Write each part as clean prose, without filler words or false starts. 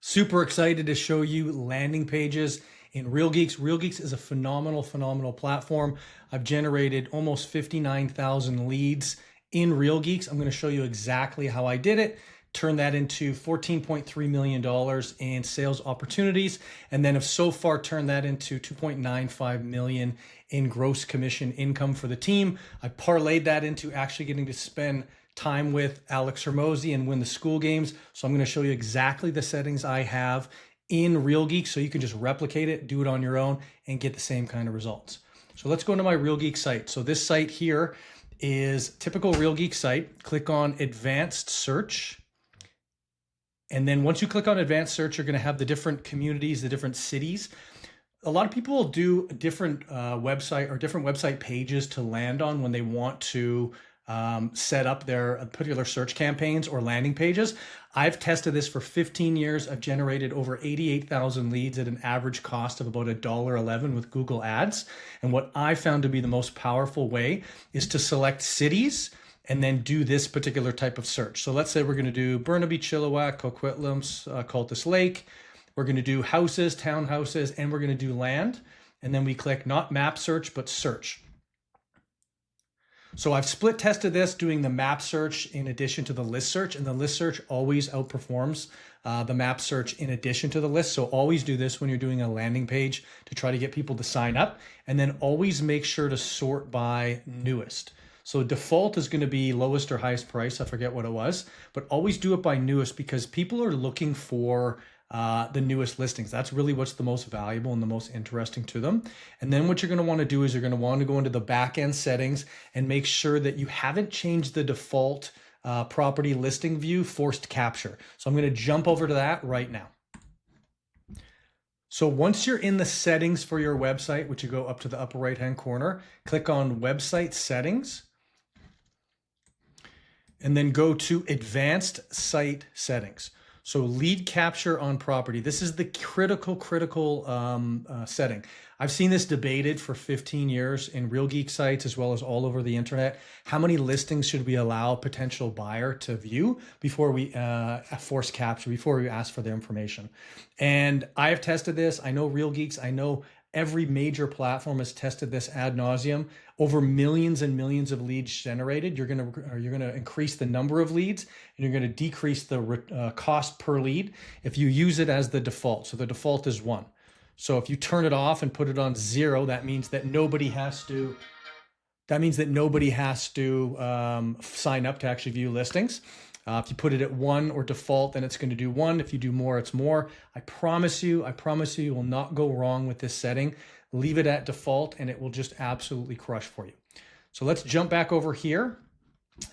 Super excited to show you landing pages in Real Geeks. Real Geeks is a phenomenal platform. I've generated almost 59,000 leads in Real Geeks. I'm going to show you exactly how I did it. Turn that into $14.3 million in sales opportunities. And then have so far turned that into $2.95 million in gross commission income for the team. I parlayed that into actually getting to spend time with Alex Hermosi and win the school games. So I'm going to show you exactly the settings I have in Real Geeks so you can just replicate it, do it on your own, and get the same kind of results. So let's go to my Real Geek site. So this site here is typical Real Geek site. Click on Advanced Search. And then once you click on Advanced Search, you're going to have the different communities, the different cities. A lot of people will do different website pages to land on when they want to set up their particular search campaigns or landing pages. I've tested this for 15 years. I've generated over 88,000 leads at an average cost of about $1.11 with Google Ads. And what I found to be the most powerful way is to select cities and then do this particular type of search. So let's say we're going to do Burnaby, Chilliwack, Coquitlam's, Cultus Lake. We're going to do houses, townhouses, and we're going to do land. And then we click not map search, but search. So I've split tested this doing the map search in addition to the list search, and the list search always outperforms the map search in addition to the list. So always do this when you're doing a landing page to try to get people to sign up, and then always make sure to sort by newest. So default is going to be lowest or highest price. I forget what it was, but always do it by newest because people are looking for the newest listings. That's really what's the most valuable and the most interesting to them. And then what you're going to want to do is you're going to want to go into the back end settings and make sure that you haven't changed the default property listing view forced capture. So I'm going to jump over to that right now. So once you're in the settings for your website, which you go up to the upper right hand corner, click on website settings and then go to advanced site settings. So lead capture on property. This is the critical setting. I've seen this debated for 15 years in Real Geek sites as well as all over the internet. How many listings should we allow a potential buyer to view before we force capture, before we ask for their information? And I have tested this. I know Real Geeks. I know every major platform has tested this ad nauseum. Over millions and millions of leads generated. You're gonna increase the number of leads, and you're gonna decrease the cost per lead if you use it as the default. So the default is 1. So if you turn it off and put it on 0, that means that nobody has to. Sign up to actually view listings. If you put it at 1 or default, then it's going to do 1. If you do more, it's more. I promise you will not go wrong with this setting. Leave it at default and it will just absolutely crush for you. So let's jump back over here.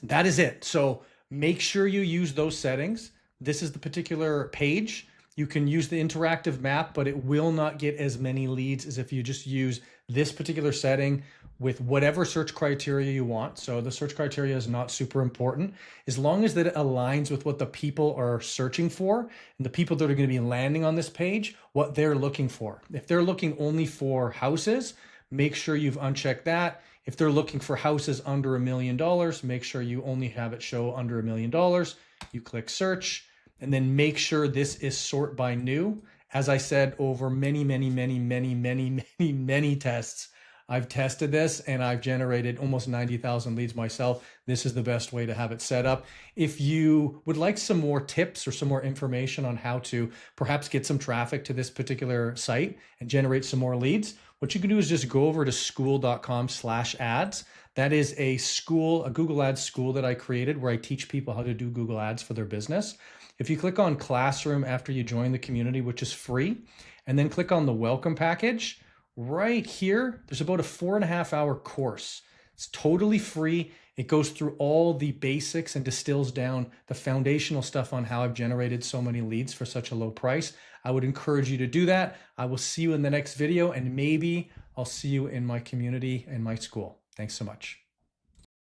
That is it. So make sure you use those settings. This is the particular page. You can use the interactive map, but it will not get as many leads as if you just use this particular setting with whatever search criteria you want. So the search criteria is not super important as long as that it aligns with what the people are searching for and the people that are going to be landing on this page, what they're looking for. If they're looking only for houses, make sure you've unchecked that. If they're looking for houses under $1 million, make sure you only have it show under $1 million. You click search and then make sure this is sort by new. As I said, over many tests, I've tested this and I've generated almost 90,000 leads myself. This is the best way to have it set up. If you would like some more tips or some more information on how to perhaps get some traffic to this particular site and generate some more leads, what you can do is just go over to school.com/ads. That is a Google Ads school that I created where I teach people how to do Google Ads for their business. If you click on Classroom after you join the community, which is free, and then click on the welcome package, right here, there's about a 4.5-hour course. It's totally free. It goes through all the basics and distills down the foundational stuff on how I've generated so many leads for such a low price. I would encourage you to do that. I will see you in the next video, and maybe I'll see you in my community and my school. Thanks so much.